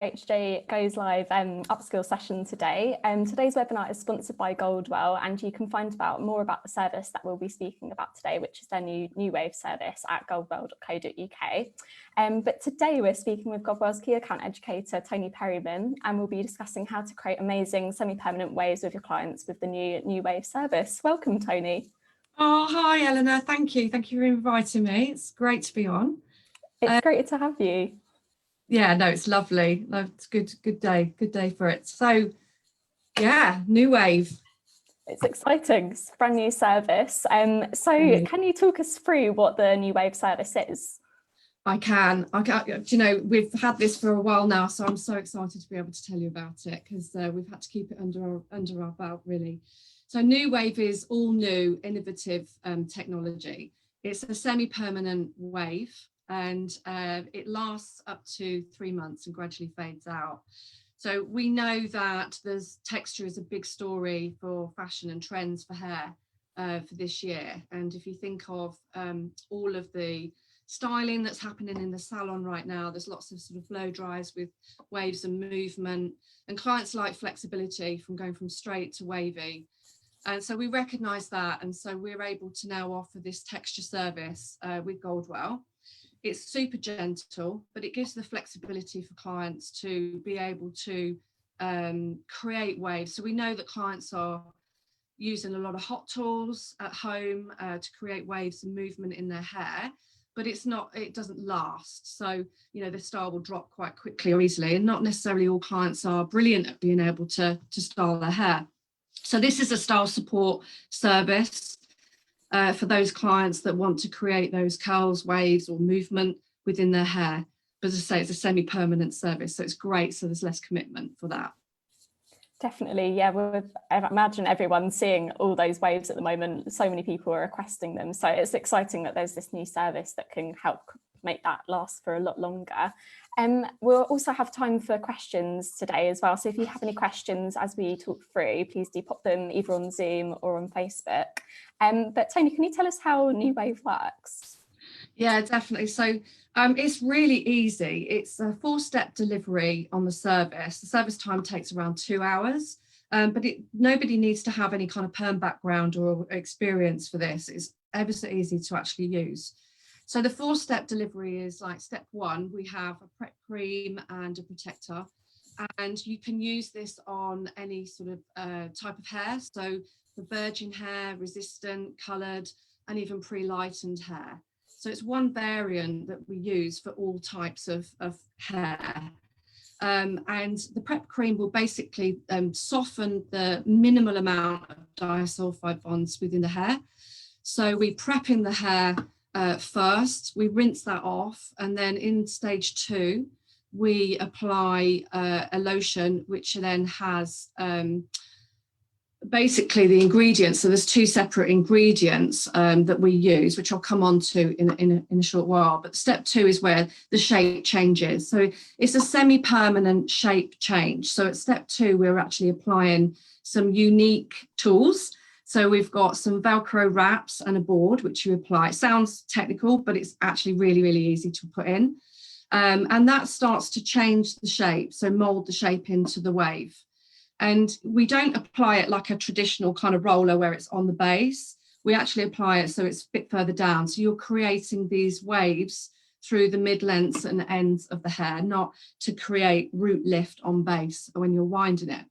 HJ Goes Live Upskills session today. Today's webinar is sponsored by Goldwell, and you can find out more about the service that we'll be speaking about today, which is their new Wave service at goldwell.co.uk. But today we're speaking with Goldwell's key account educator, Toni Perryman, and we'll be discussing how to create amazing semi-permanent waves with your clients with the new Wave service. Welcome, Toni. Oh, hi, Eleanor. Thank you. Thank you for inviting me. It's great to be on. It's great to have you. Yeah, no, it's lovely. It's good day for it. So, yeah, new Wave. It's exciting. It's a brand new service. Can you talk us through what the new Wave service is? I can. You know, we've had this for a while now, so I'm so excited to be able to tell you about it because we've had to keep it under our belt, really. So, new Wave is all new, innovative technology. It's a semi-permanent wave, and it lasts up to 3 months and gradually fades out. So we know that there's texture is a big story for fashion and trends for hair for this year. And if you think of all of the styling that's happening in the salon right now, there's lots of sort of blow dries with waves and movement, and clients like flexibility from going from straight to wavy. And so we recognise that, and so we're able to now offer this texture service with Goldwell. It's super gentle, but it gives the flexibility for clients to be able to create waves. So we know that clients are using a lot of hot tools at home to create waves and movement in their hair, but it doesn't last. So, you know, the style will drop quite quickly or easily, and not necessarily all clients are brilliant at being able to style their hair. So this is a style support service for those clients that want to create those curls, waves or movement within their hair. But as I say, it's a semi-permanent service, so it's great, so there's less commitment for that. Definitely, yeah. I imagine everyone's seeing all those waves at the moment. So many people are requesting them. So it's exciting that there's this new service that can help make that last for a lot longer. We'll also have time for questions today as well. So if you have any questions as we talk through, please do pop them either on Zoom or on Facebook. But Toni, can you tell us how New Wave works? Yeah, definitely. So it's really easy. It's a 4-step delivery on the service. The service time takes around 2 hours, but nobody needs to have any kind of perm background or experience for this. It's ever so easy to actually use. So the 4-step delivery is like step 1, we have a prep cream and a protector, and you can use this on any sort of type of hair. So for virgin hair, resistant, coloured, and even pre-lightened hair. So it's one variant that we use for all types of hair. And the prep cream will basically soften the minimal amount of disulfide bonds within the hair. So we prep in the hair first, we rinse that off, and then in stage 2, we apply a lotion which then has basically the ingredients. So there's 2 separate ingredients that we use, which I'll come on to in a short while. But step 2 is where the shape changes. So it's a semi-permanent shape change. So at step 2, we're actually applying some unique tools. So we've got some Velcro wraps and a board, which you apply. It sounds technical, but it's actually really, really easy to put in. And that starts to change the shape, so mold the shape into the wave. And we don't apply it like a traditional kind of roller where it's on the base. We actually apply it so it's a bit further down. So you're creating these waves through the mid-lengths and ends of the hair, not to create root lift on base when you're winding it.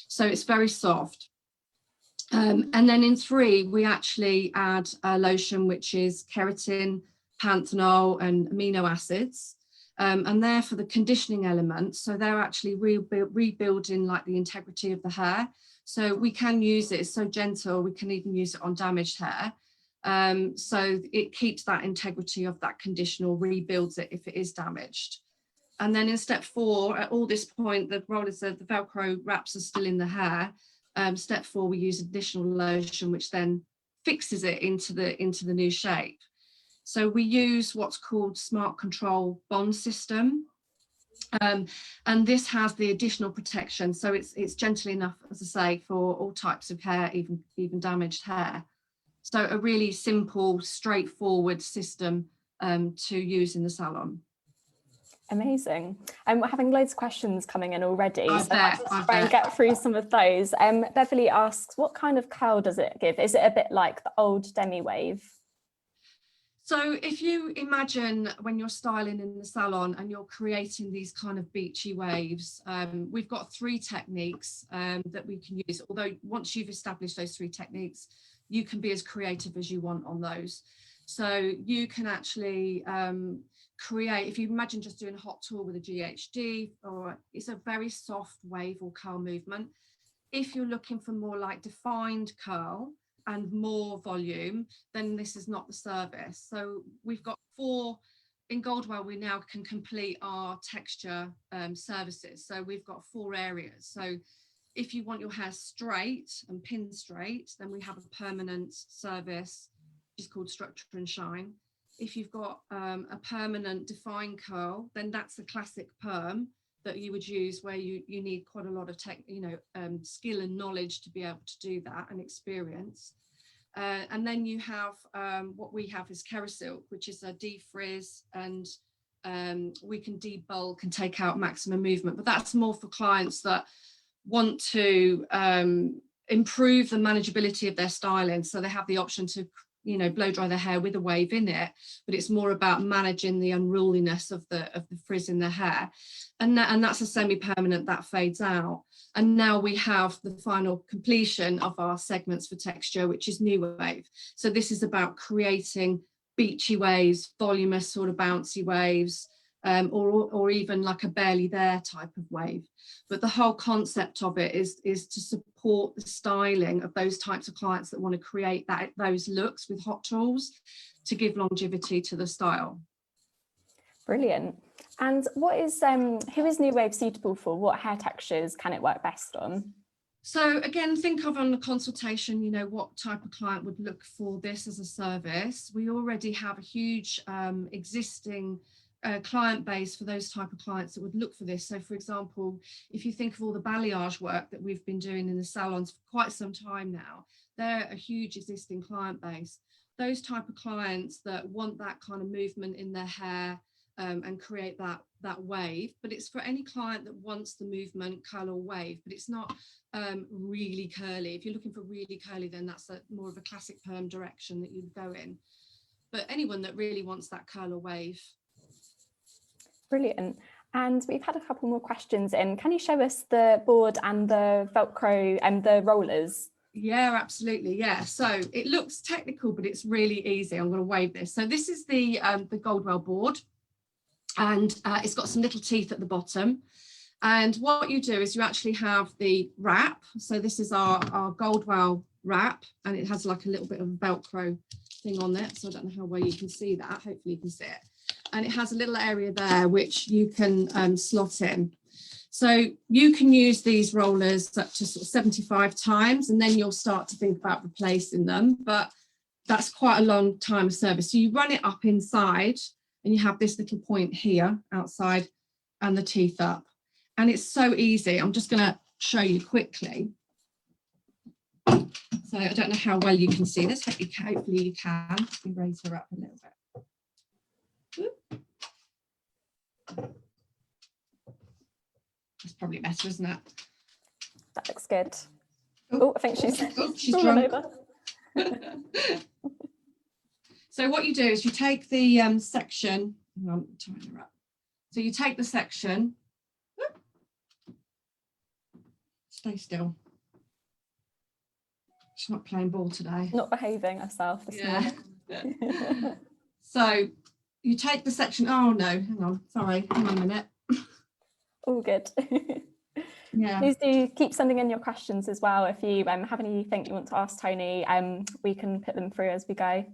So it's very soft. And then in 3, we actually add a lotion, which is keratin, panthenol, and amino acids. And they're for the conditioning element. So they're actually rebuilding like the integrity of the hair. So we can use it, it's so gentle, we can even use it on damaged hair. So it keeps that integrity of that condition or rebuilds it if it is damaged. And then in step 4, at all this point, the Velcro wraps are still in the hair. Step 4, we use additional lotion, which then fixes it into the new shape. So we use what's called Smart Control Bond System. And this has the additional protection. So it's gentle enough, as I say, for all types of hair, even damaged hair. So a really simple, straightforward system to use in the salon. Amazing. We're having loads of questions coming in already, so I might try and get through some of those. Beverly asks, what kind of curl does it give? Is it a bit like the old demi wave? So if you imagine when you're styling in the salon and you're creating these kind of beachy waves, we've got 3 techniques that we can use. Although once you've established those 3 techniques, you can be as creative as you want on those. So you can actually create, if you imagine just doing a hot tool with a GHD, or it's a very soft wave or curl movement. If you're looking for more like defined curl and more volume, then this is not the service. So we've got 4 in Goldwell. We now can complete our texture services. So we've got 4 areas. So if you want your hair straight and pin straight, then we have a permanent service, which is called Structure and Shine. If you've got a permanent defined curl, then that's a classic perm that you would use, where you need quite a lot of skill and knowledge to be able to do that, and experience. And then you have what we have is Kerasilk, which is a defrizz, and we can debulk and take out maximum movement. But that's more for clients that want to improve the manageability of their styling, so they have the option to blow dry their hair with a wave in it, but it's more about managing the unruliness of the frizz in their hair, and that's a semi-permanent that fades out. And now we have the final completion of our segments for texture, which is new wave. So this is about creating beachy waves, voluminous sort of bouncy waves, or even like a barely there type of wave. But the whole concept of it is to support the styling of those types of clients that want to create those looks with hot tools to give longevity to the style. Brilliant. And what is who is new wave suitable for? What hair textures can it work best on? So again, think of on the consultation, what type of client would look for this as a service. We already have a huge existing client base for those type of clients that would look for this. So for example, if you think of all the balayage work that we've been doing in the salons for quite some time now, they're a huge existing client base. Those type of clients that want that kind of movement in their hair and create that wave, but it's for any client that wants the movement, curl or wave, but it's not really curly. If you're looking for really curly, then that's more of a classic perm direction that you'd go in. But anyone that really wants that curl or wave. Brilliant. And we've had a couple more questions in. Can you show us the board and the Velcro and the rollers? Yeah, absolutely. Yeah. So it looks technical, but it's really easy. I'm going to wave this. So this is the Goldwell board, and it's got some little teeth at the bottom. And what you do is you actually have the wrap. So this is our Goldwell wrap, and it has like a little bit of Velcro thing on it. So I don't know how well you can see that. Hopefully you can see it. And it has a little area there which you can slot in. So you can use these rollers up to sort of 75 times, and then you'll start to think about replacing them. But that's quite a long time of service. So you run it up inside, and you have this little point here outside and the teeth up. And it's so easy. I'm just going to show you quickly. So I don't know how well you can see this. Hopefully you can. Let me raise her up a little bit. That's probably better, isn't it? That looks good. Oh, I think she's drunk. Over. So what you do is you take the section. Hang on, tying her up. So you take the section. Stay still. She's not playing ball today. Not behaving herself this morning. So you take the section. Oh no, hang on. Sorry, hang on a minute. All good. Yeah. Please do keep sending in your questions as well. If you have anything you want to ask Toni, we can put them through as we go.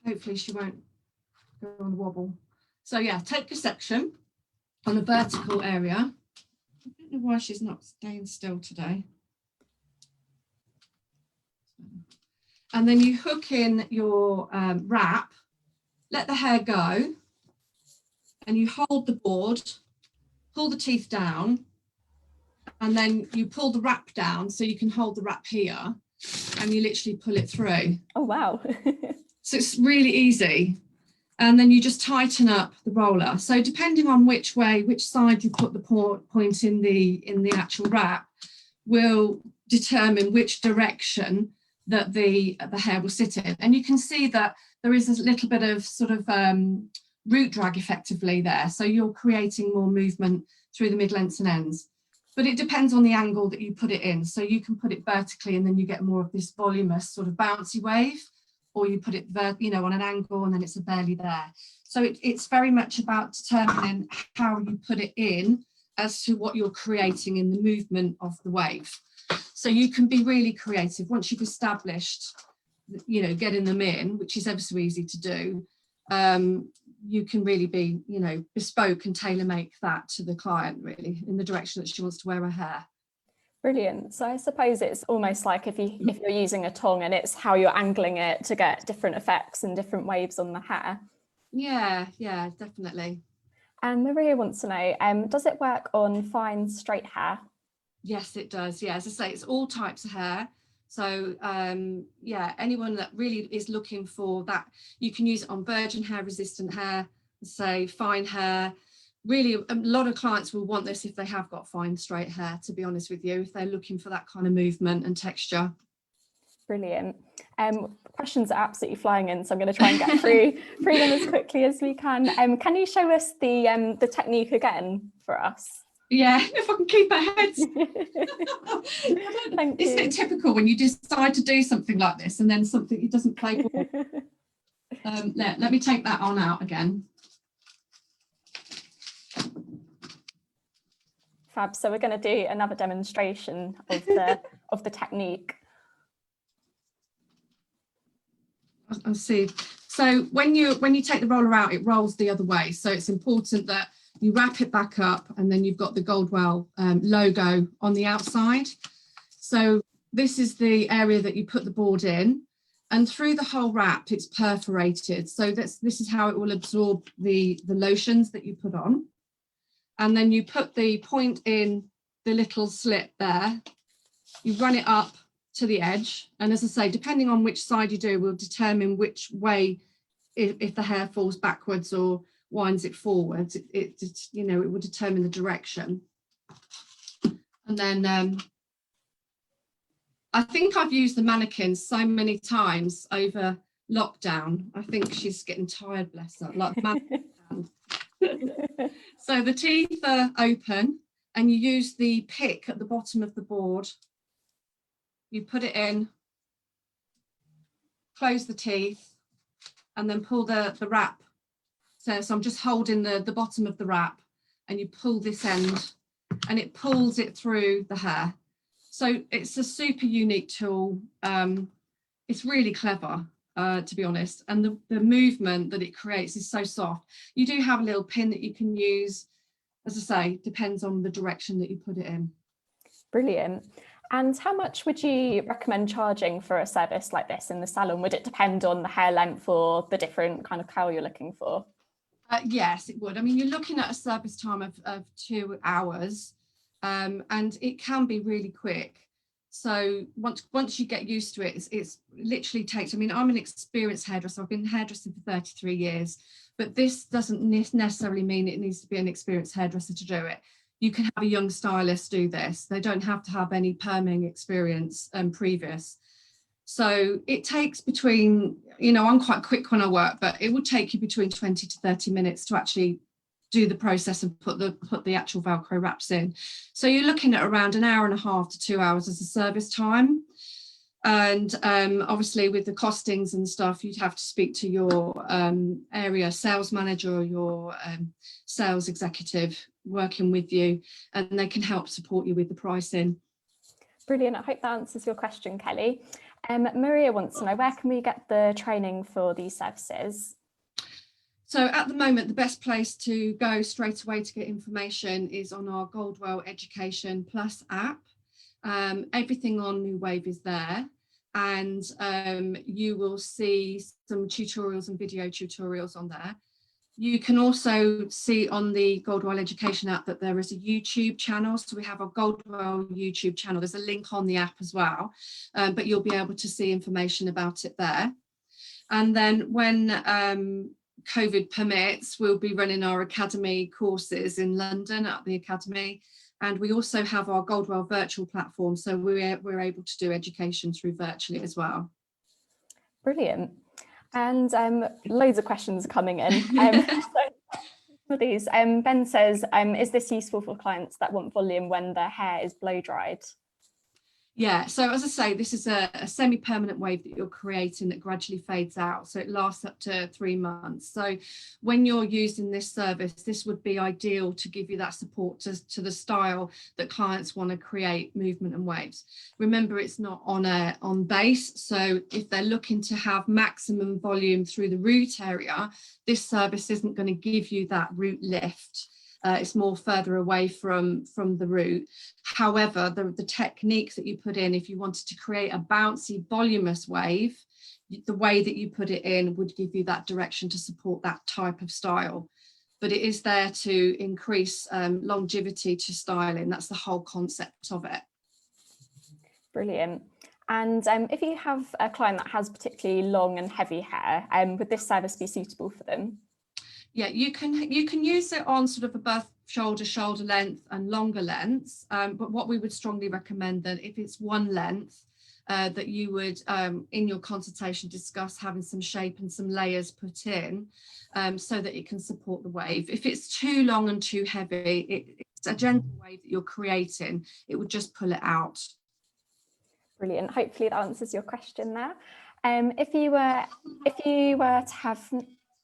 Hopefully she won't go on the wobble. So yeah, take your section on a vertical area. I don't know why she's not staying still today. And then you hook in your wrap, let the hair go, and you hold the board, pull the teeth down, and then you pull the wrap down so you can hold the wrap here, and you literally pull it through. Oh, wow. So it's really easy. and then you just tighten up the roller. So depending on which side you put the point in the actual wrap will determine which direction that the hair will sit in. And you can see that there is a little bit of sort of root drag effectively there. So you're creating more movement through the mid-lengths and ends. But it depends on the angle that you put it in. So you can put it vertically and then you get more of this voluminous sort of bouncy wave, or you put it, on an angle and then it's barely there. So it's very much about determining how you put it in as to what you're creating in the movement of the wave. So you can be really creative once you've established, getting them in, which is ever so easy to do. You can really be, bespoke and tailor make that to the client really in the direction that she wants to wear her hair. Brilliant. So I suppose it's almost like if you're using a tong and it's how you're angling it to get different effects and different waves on the hair. Yeah, definitely. And Maria wants to know, does it work on fine straight hair? Yes, it does. Yeah, as I say, it's all types of hair. So anyone that really is looking for that, you can use it on virgin hair, resistant hair, say fine hair. Really, a lot of clients will want this if they have got fine straight hair, to be honest with you, if they're looking for that kind of movement and texture. Brilliant. Questions are absolutely flying in, so I'm going to try and get through them as quickly as we can. Can you show us the technique again for us? Yeah, if I can keep our heads. Isn't it typical when you decide to do something like this and then something it doesn't play ball? Let me take that on out again. Fab. So we're going to do another demonstration of the technique. I'll see. So when you take the roller out, it rolls the other way. So it's important that you wrap it back up and then you've got the Goldwell logo on the outside. So this is the area that you put the board in, and through the whole wrap it's perforated. So this is how it will absorb the lotions that you put on. And then you put the point in the little slit there, you run it up to the edge, and as I say, depending on which side you do will determine which way, if the hair falls backwards or winds it forwards, it will determine the direction. And then I think I've used the mannequin so many times over lockdown. I think she's getting tired, bless her. Like So the teeth are open and you use the pick at the bottom of the board. You put it in, close the teeth, and then pull the wrap. So I'm just holding the bottom of the wrap, and you pull this end and it pulls it through the hair. So it's a super unique tool. It's really clever, to be honest. And the movement that it creates is so soft. You do have a little pin that you can use. As I say, depends on the direction that you put it in. Brilliant. And how much would you recommend charging for a service like this in the salon? Would it depend on the hair length or the different kind of curl you're looking for? Yes, it would. I mean, you're looking at a service time of 2 hours, and it can be really quick. So once you get used to it, it's literally takes, I mean, I'm an experienced hairdresser. I've been hairdressing for 33 years, but this doesn't necessarily mean it needs to be an experienced hairdresser to do it. You can have a young stylist do this. They don't have to have any perming experience previous. So it takes between, I'm quite quick when I work, but it would take you between 20 to 30 minutes to actually do the process and put the actual Velcro wraps in. So you're looking at around 1.5 hours to 2 hours as a service time. And obviously with the costings and stuff, you'd have to speak to your area sales manager or your sales executive working with you, and they can help support you with the pricing. Brilliant. I hope that answers your question, Kelly. Maria wants to know, where can we get the training for these services? So at the moment, the best place to go straight away to get information is on our Goldwell Education Plus app. Everything on New Wave is there, and you will see some tutorials and video tutorials on there. You can also see on the Goldwell Education app that there is a YouTube channel. So we have a Goldwell YouTube channel. There's a link on the app as well, but you'll be able to see information about it there. And then when COVID permits, we'll be running our academy courses in London at the academy. And we also have our Goldwell virtual platform. So we're able to do education through virtually as well. Brilliant. And loads of questions are coming in. For these, Ben says, is this useful for clients that want volume when their hair is blow dried? Yeah, so as I say, this is a semi-permanent wave that you're creating that gradually fades out. So it lasts up to 3 months. So when you're using this service, this would be ideal to give you that support to the style that clients want to create movement and waves. Remember, it's not on base. So if they're looking to have maximum volume through the root area, this service isn't going to give you that root lift. It's more further away from the root. However, the technique that you put in, if you wanted to create a bouncy, voluminous wave, the way that you put it in would give you that direction to support that type of style. But it is there to increase longevity to styling. That's the whole concept of it. Brilliant. And if you have a client that has particularly long and heavy hair, would this service be suitable for them? Yeah, you can use it on sort of above shoulder length and longer lengths. But what we would strongly recommend that if it's one length, that you would in your consultation discuss having some shape and some layers put in so that it can support the wave. If it's too long and too heavy, it's a gentle wave that you're creating, it would just pull it out. Brilliant. Hopefully that answers your question there. If you were to have,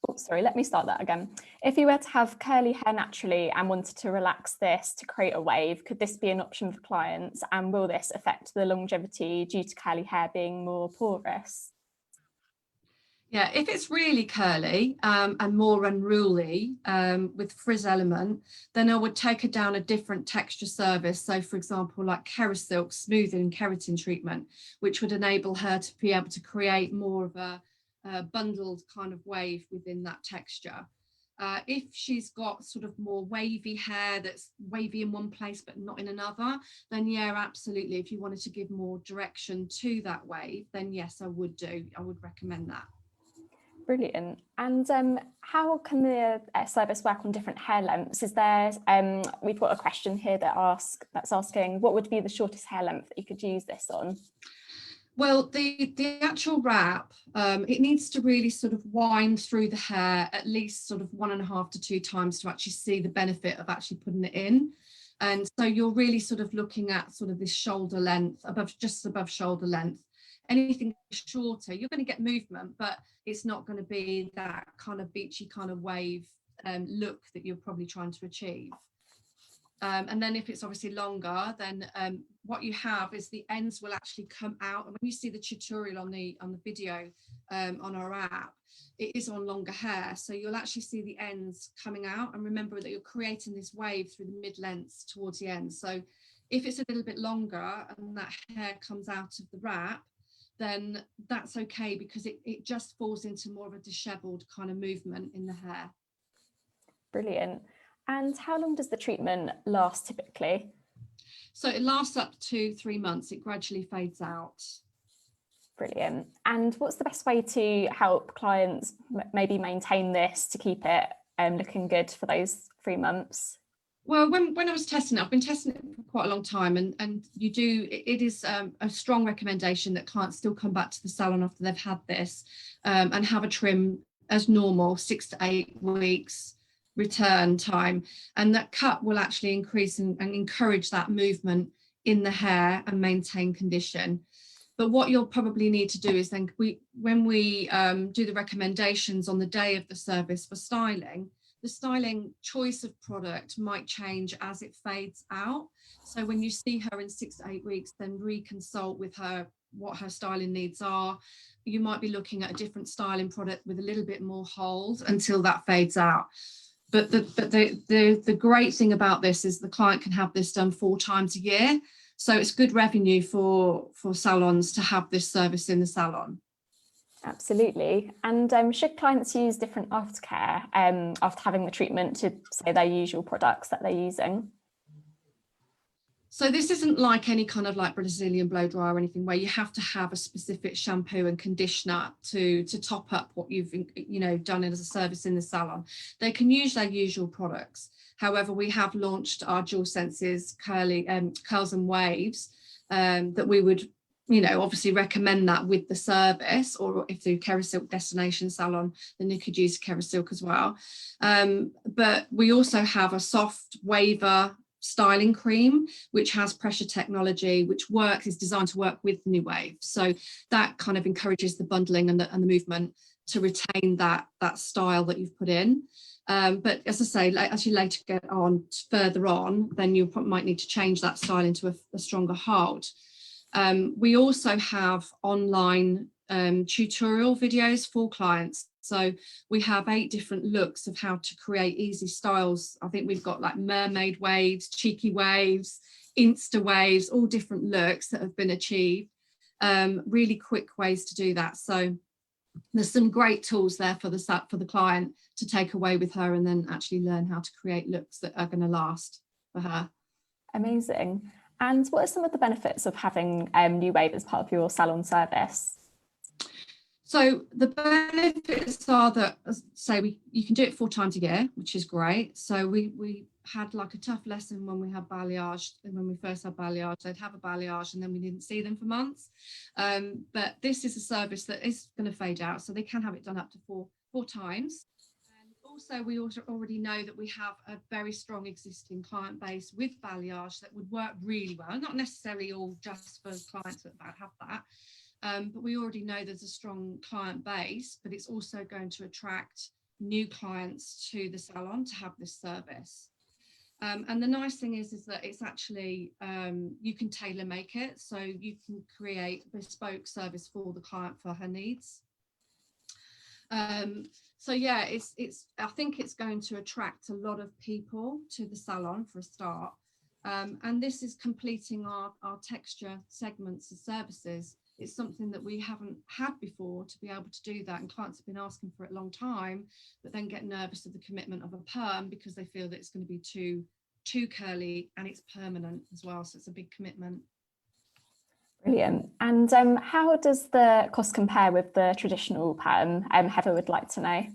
oh, sorry, let me start that again. If you were to have curly hair naturally and wanted to relax this to create a wave, could this be an option for clients? And will this affect the longevity due to curly hair being more porous? Yeah, if it's really curly and more unruly with frizz element, then I would take her down a different texture service. So for example, like Kerasilk smoothing keratin treatment, which would enable her to be able to create more of a bundled kind of wave within that texture. If she's got sort of more wavy hair that's wavy in one place but not in another, then yeah, absolutely. If you wanted to give more direction to that wave, then yes, I would recommend that. Brilliant. And how can the service work on different hair lengths? Is there, we've got a question here that's asking, what would be the shortest hair length that you could use this on? Well, the actual wrap, it needs to really sort of wind through the hair at least sort of 1.5 to 2 times to actually see the benefit of actually putting it in. And so you're really sort of looking at sort of this shoulder length, just above shoulder length. Anything shorter, you're going to get movement, but it's not going to be that kind of beachy kind of wave look that you're probably trying to achieve. And then if it's obviously longer, then what you have is the ends will actually come out. And when you see the tutorial on the video on our app, it is on longer hair. So you'll actually see the ends coming out. And remember that you're creating this wave through the mid-lengths towards the end. So if it's a little bit longer and that hair comes out of the wrap, then that's okay, because it just falls into more of a disheveled kind of movement in the hair. Brilliant. And how long does the treatment last typically? So it lasts up to 3 months. It gradually fades out. Brilliant. And what's the best way to help clients maybe maintain this to keep it looking good for those 3 months? Well, when I was testing it, I've been testing it for quite a long time, and it is a strong recommendation that clients still come back to the salon after they've had this and have a trim as normal, 6 to 8 weeks return time, and that cut will actually increase and encourage that movement in the hair and maintain condition. But what you'll probably need to do is then when we do the recommendations on the day of the service for styling, the styling choice of product might change as it fades out. So when you see her in 6 to 8 weeks, then reconsult with her what her styling needs are. You might be looking at a different styling product with a little bit more hold until that fades out. But the great thing about this is the client can have this done 4 times a year. So it's good revenue for salons to have this service in the salon. Absolutely. And should clients use different aftercare after having the treatment to, say, their usual products that they're using? So this isn't like any kind of like Brazilian blow dry or anything where you have to have a specific shampoo and conditioner to top up what you've done as a service in the salon. They can use their usual products. However, we have launched our Dual Senses curls and waves that we would obviously recommend that with the service, or if the Kerasilk destination salon, then you could use Kerasilk as well. But we also have a soft waver styling cream, which has pressure technology, which is designed to work with New Wave. So that kind of encourages the bundling and the movement to retain that style that you've put in. But as I say, as you later get on further on, then you might need to change that style into a stronger hold. We also have online tutorial videos for clients. So we have 8 different looks of how to create easy styles. I think we've got like mermaid waves, cheeky waves, Insta waves, all different looks that have been achieved. Really quick ways to do that. So there's some great tools there for the client to take away with her and then actually learn how to create looks that are going to last for her. Amazing. And what are some of the benefits of having New Wave as part of your salon service? So the benefits are that, you can do it 4 times a year, which is great. So we had like a tough lesson when we had balayage, and when we first had balayage, they'd have a balayage and then we didn't see them for months. But this is a service that is going to fade out, so they can have it done up to four times. And also, we already know that we have a very strong existing client base with balayage that would work really well, not necessarily all just for clients that have that. But we already know there's a strong client base, but it's also going to attract new clients to the salon to have this service. And the nice thing is that it's actually, you can tailor make it. So you can create a bespoke service for the client for her needs. So yeah, I think it's going to attract a lot of people to the salon for a start. And this is completing our texture segments and services. It's something that we haven't had before to be able to do that. And clients have been asking for it a long time, but then get nervous of the commitment of a perm because they feel that it's going to be too curly, and it's permanent as well. So it's a big commitment. Brilliant. And how does the cost compare with the traditional perm? Heather would like to know.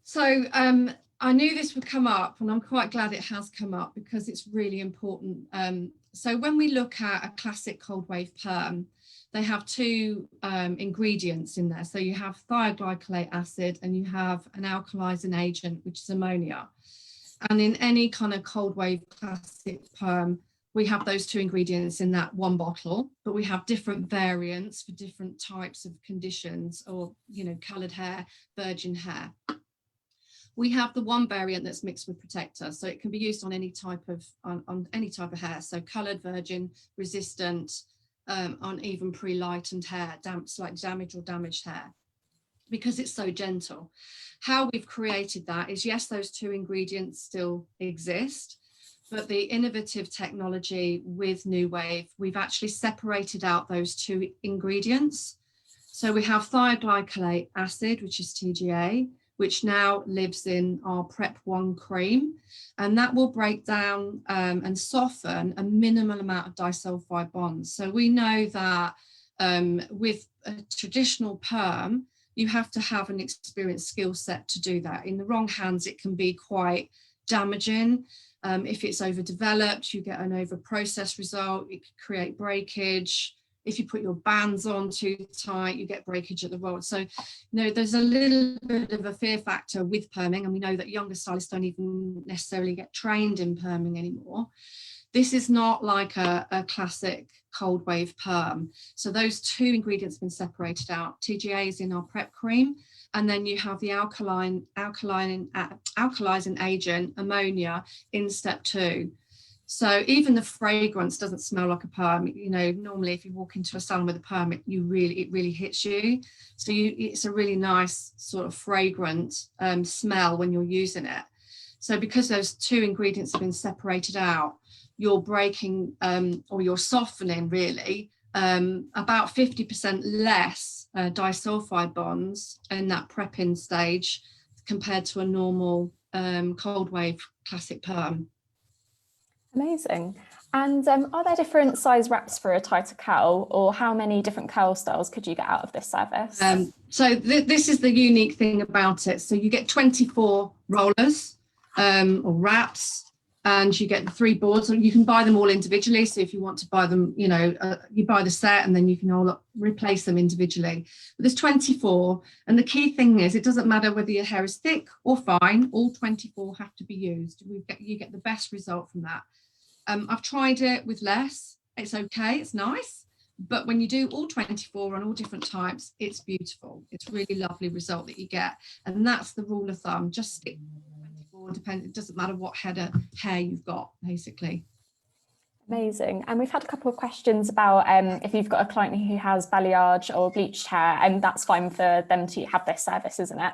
So I knew this would come up, and I'm quite glad it has come up because it's really important. So when we look at a classic cold wave perm, they have 2 ingredients in there. So you have thioglycolate acid and you have an alkalizing agent, which is ammonia. And in any kind of cold wave classic perm, we have those 2 ingredients in that one bottle, but we have different variants for different types of conditions, or, coloured hair, virgin hair. We have the one variant that's mixed with protector, so it can be used on any type of hair. So coloured, virgin, resistant, on even pre-lightened hair, slightly damaged or damaged hair, because it's so gentle. How we've created that is, yes, those 2 ingredients still exist, but the innovative technology with New Wave, we've actually separated out those 2 ingredients. So we have thioglycolate acid, which is TGA, which now lives in our Prep 1 cream, and that will break down and soften a minimal amount of disulfide bonds. So we know that with a traditional perm, you have to have an experienced skill set to do that. In the wrong hands, it can be quite damaging. If it's overdeveloped, you get an over-processed result. It could create breakage. If you put your bands on too tight, you get breakage at the rod. So, there's a little bit of a fear factor with perming, and we know that younger stylists don't even necessarily get trained in perming anymore. This is not like a classic cold wave perm. So those 2 ingredients have been separated out. TGA is in our Prep cream, and then you have the alkalizing agent, ammonia, in step 2. So even the fragrance doesn't smell like a perm. Normally if you walk into a salon with a perm, it really hits you. So it's a really nice sort of fragrant smell when you're using it. So because those 2 ingredients have been separated out, you're breaking or you're softening really about 50% less disulfide bonds in that prepping stage compared to a normal cold wave classic perm. Amazing. And are there different size wraps for a tighter curl, or how many different curl styles could you get out of this service? So this is the unique thing about it. So you get 24 rollers or wraps, and you get the 3 boards. You can buy them all individually. So if you want to buy them, you know, you buy the set and then you can all replace them individually. But there's 24. And the key thing is, it doesn't matter whether your hair is thick or fine, all 24 have to be used. You get the best result from that. I've tried it with less. It's okay, it's nice. But when you do all 24 on all different types, it's beautiful. It's a really lovely result that you get. And that's the rule of thumb. Just stick 24, it doesn't matter what head of hair you've got, basically. Amazing. And we've had a couple of questions about if you've got a client who has balayage or bleached hair, and that's fine for them to have this service, isn't it?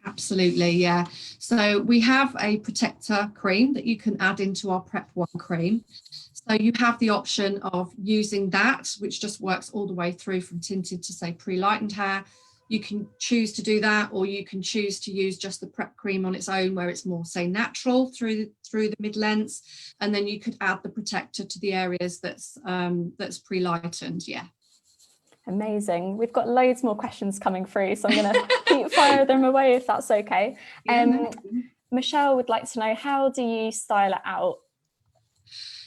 Absolutely, yeah. So we have a protector cream that you can add into our Prep 1 cream. So you have the option of using that, which just works all the way through from tinted to, say, pre-lightened hair. You can choose to do that, or you can choose to use just the Prep cream on its own, where it's more, say, natural through the mid-lengths, and then you could add the protector to the areas that's pre-lightened, yeah. Amazing. We've got loads more questions coming through, so I'm going to keep firing them away if that's okay. Michelle would like to know, how do you style it out?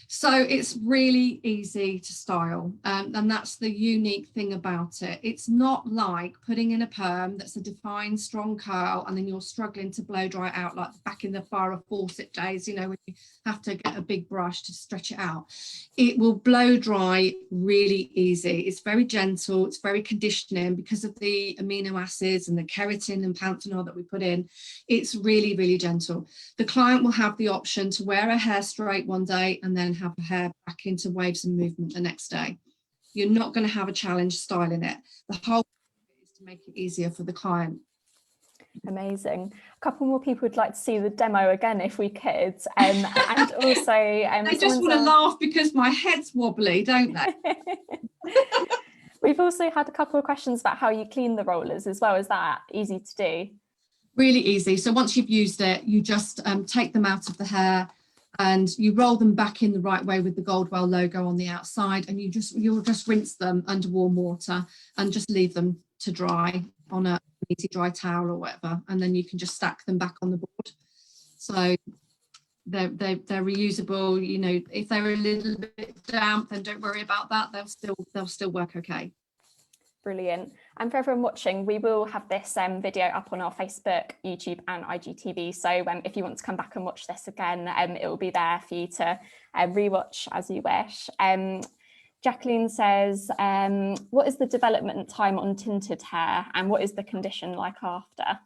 So it's really easy to style, and that's the unique thing about it. It's not like putting in a perm that's a defined strong curl and then you're struggling to blow dry out like back in the Farrah Fawcett days, you know, when you have to get a big brush to stretch it out. It will blow dry really easy. It's very gentle, it's very conditioning because of the amino acids and the keratin and panthenol that we put in. It's really, really gentle. The client will have the option to wear her hair straight one day and then have her hair back into waves and movement the next day. You're not going to have a challenge styling it. The whole is to make it easier for the client. Amazing. A couple more people would like to see the demo again if we could. And also they just want to laugh because my head's wobbly, don't they? We've also had a couple of questions about how you clean the rollers as well. Is that easy to do? Really easy. So once you've used it, you just take them out of the hair and you roll them back in the right way with the Goldwell logo on the outside, and you'll just rinse them under warm water and just leave them to dry on an easy dry towel or whatever, and then you can just stack them back on the board. So they're reusable. You know, if they're a little bit damp, then don't worry about that. They'll still work okay. Brilliant. And for everyone watching, we will have this video up on our Facebook, YouTube and IGTV. So if you want to come back and watch this again, it will be there for you to rewatch as you wish. Jacqueline says, what is the development time on tinted hair and what is the condition like after?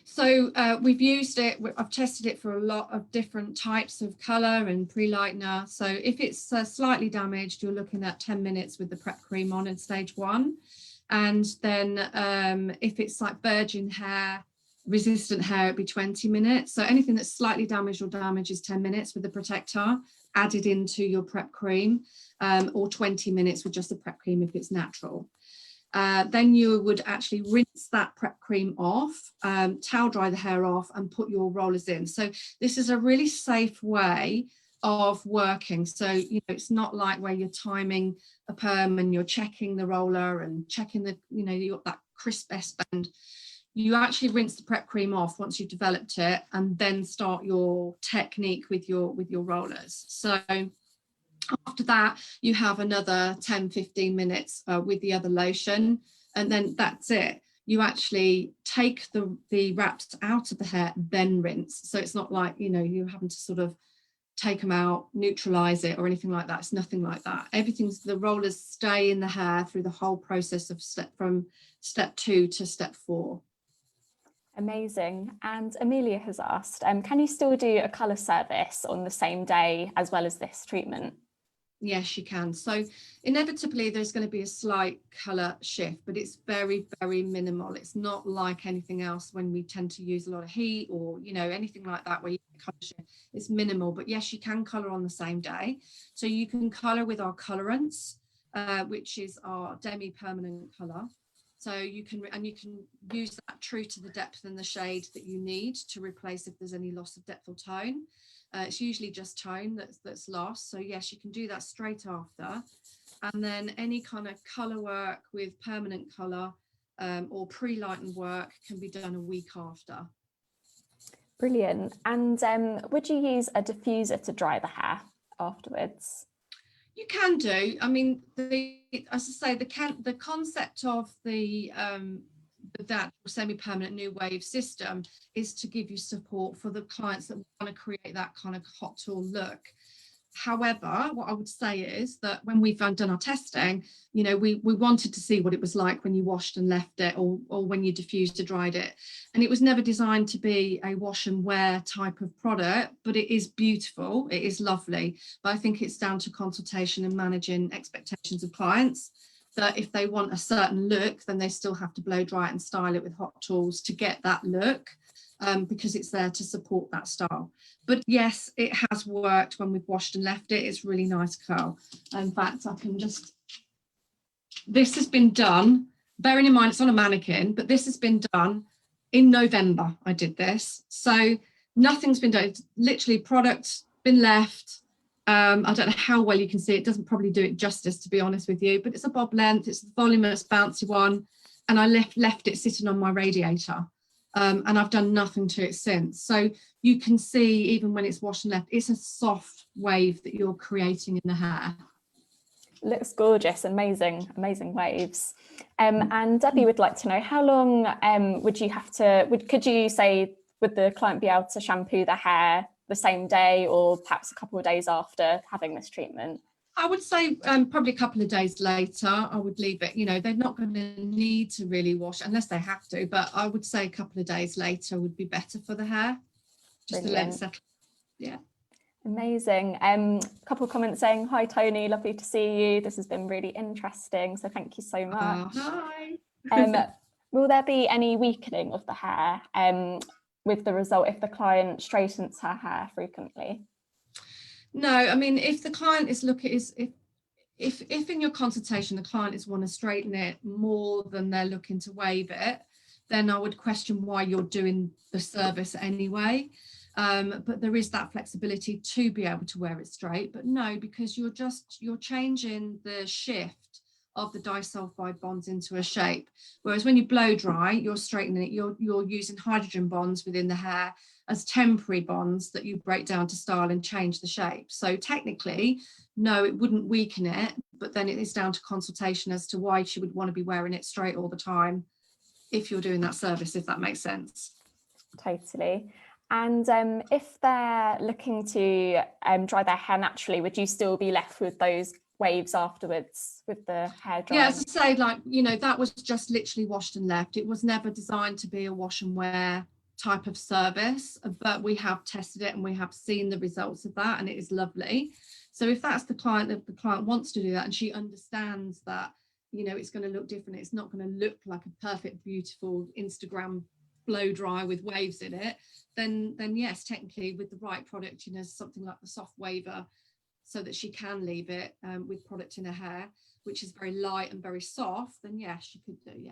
So we've used it, I've tested it for a lot of different types of colour and pre-lightener. So if it's slightly damaged, you're looking at 10 minutes with the Prep cream on in stage 1. And then if it's like virgin hair, resistant hair, it'd be 20 minutes. So anything that's slightly damaged or damaged is 10 minutes with the protector added into your Prep cream, or 20 minutes with just the Prep cream if it's natural. Then you would actually rinse that Prep cream off, towel dry the hair off and put your rollers in. So this is a really safe way of working. So, you know, it's not like where you're timing a perm and you're checking the roller and checking the, you know, you got that crisp S-bend. You actually rinse the Prep cream off once you've developed it and then start your technique with your rollers. So after that, you have another 10-15 minutes with the other lotion, and then that's it. You actually take the wraps out of the hair, then rinse. So it's not like, you know, you're having to sort of take them out, neutralize it or anything like that. It's nothing like that. The rollers stay in the hair through the whole process of from step 2 to step 4. Amazing. And Amelia has asked, can you still do a colour service on the same day as well as this treatment? Yes, you can. So inevitably there's going to be a slight colour shift, but it's very, very minimal. It's not like anything else when we tend to use a lot of heat or, you know, anything like that where you get colour shift. It's minimal, but yes, you can colour on the same day. So you can colour with our colorants, which is our demi-permanent colour. So you can use that true to the depth and the shade that you need to replace if there's any loss of depth or tone. It's usually just tone that's lost. So yes, you can do that straight after. And then any kind of colour work with permanent colour or pre-lighten work can be done a week after. Brilliant. And would you use a diffuser to dry the hair afterwards? You can do. I mean, as I say, the concept of that semi-permanent new wave system is to give you support for the clients that want to create that kind of hot tool look. However, what I would say is that when we've done our testing, you know, we wanted to see what it was like when you washed and left it, or when you diffused or dried it. And it was never designed to be a wash and wear type of product, but it is beautiful, it is lovely. But I think it's down to consultation and managing expectations of clients, that if they want a certain look, then they still have to blow dry it and style it with hot tools to get that look. Because it's there to support that style. But yes, it has worked when we've washed and left it. It's really nice curl. In fact, I can just, this has been done, bearing in mind it's on a mannequin, but this has been done in November. I did this. So nothing's been done. It's literally product been left. I don't know how well you can see it. It doesn't probably do it justice, to be honest with you, but it's a bob length. It's the voluminous, bouncy one. And I left it sitting on my radiator. And I've done nothing to it since. So you can see, even when it's washed and left, it's a soft wave that you're creating in the hair. Looks gorgeous, amazing waves. And Debbie would like to know, how long would you have to, could you say, would the client be able to shampoo the hair the same day or perhaps a couple of days after having this treatment? I would say probably a couple of days later, I would leave it. You know, they're not going to need to really wash unless they have to, but I would say a couple of days later would be better for the hair, just to let it settle. Yeah. Amazing. A couple of comments saying, hi Toni, lovely to see you. This has been really interesting, so thank you so much. Hi. Will there be any weakening of the hair with the result if the client straightens her hair frequently? No, I mean, if the client is looking, if in your consultation the client is want to straighten it more than they're looking to wave it, then I would question why you're doing the service anyway. But there is that flexibility to be able to wear it straight. But no, because you're changing the shift of the disulfide bonds into a shape. Whereas when you blow dry, you're straightening it, you're using hydrogen bonds within the hair as temporary bonds that you break down to style and change the shape. So technically, no, it wouldn't weaken it, but then it is down to consultation as to why she would want to be wearing it straight all the time if you're doing that service, if that makes sense. Totally. And if they're looking to dry their hair naturally, would you still be left with those waves afterwards with the hair drying? Yeah, as I say, like, you know, that was just literally washed and left. It was never designed to be a wash and wear type of service, but we have tested it and we have seen the results of that, and it is lovely. So if that's the client, if the client wants to do that and she understands that, you know, it's going to look different, it's not going to look like a perfect, beautiful Instagram blow dry with waves in it, then yes, technically with the right product, you know, something like the soft waver, so that she can leave it with product in her hair, which is very light and very soft, then yes, she could do, yeah.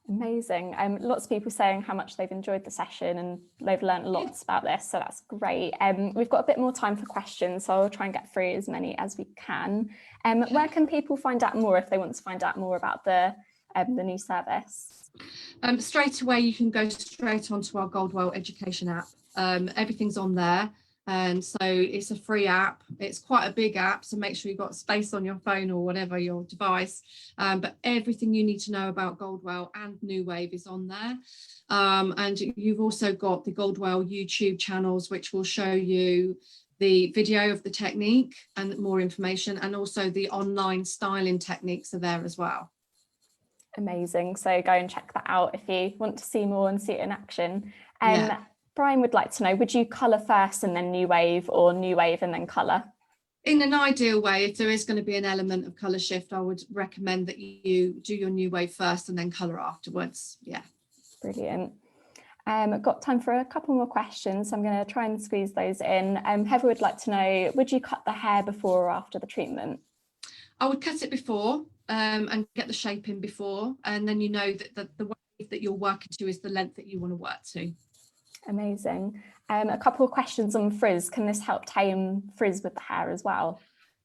Amazing. Lots of people saying how much they've enjoyed the session and they've learned lots about this, so that's great. We've got a bit more time for questions, so I'll try and get through as many as we can. Where can people find out more if they want to find out more about the new service? Straight away, you can go straight onto our Goldwell education app. Everything's on there. And so it's a free app. It's quite a big app, so make sure you've got space on your phone or whatever your device. But everything you need to know about Goldwell and New Wave is on there. And you've also got the Goldwell YouTube channels, which will show you the video of the technique and more information, and also the online styling techniques are there as well. Amazing. So go and check that out if you want to see more and see it in action. Yeah. Brian would like to know, would you colour first and then New Wave, or New Wave and then colour? In an ideal way, if there is going to be an element of colour shift, I would recommend that you do your New Wave first and then colour afterwards. Yeah. Brilliant. I've got time for a couple more questions. So I'm going to try and squeeze those in. Heather would like to know, would you cut the hair before or after the treatment? I would cut it before and get the shape in before, and then you know that the wave that you're working to is the length that you want to work to. Amazing. A couple of questions on frizz. Can this help tame frizz with the hair as well?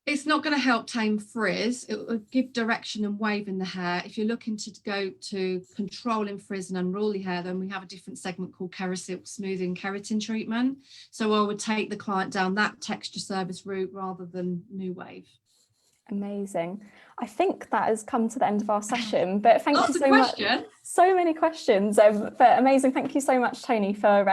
It's not going to help tame frizz. It will give direction and wave in the hair. If you're looking to go to controlling frizz and unruly hair, then we have a different segment called Kerasilk Smoothing Keratin Treatment. So I would take the client down that texture service route rather than new wave. Amazing. I think that has come to the end of our session, but thank you so much. So many questions, but amazing. Thank you so much, Toni, for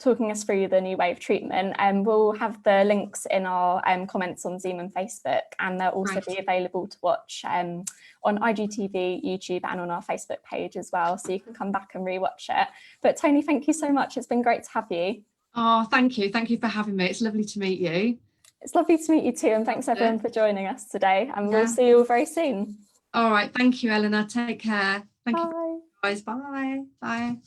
talking us through the new wave treatment. And we'll have the links in our comments on Zoom and Facebook, and they'll also be available to watch on IGTV, YouTube, and on our Facebook page as well. So you can come back and rewatch it. But Toni, thank you so much. It's been great to have you. Oh, thank you. Thank you for having me. It's lovely to meet you. It's lovely to meet you too, and thanks everyone for joining us today, and we'll see you all very soon. All right, thank you, Eleanor. Take care. Thank Bye. you, guys. Bye. Bye.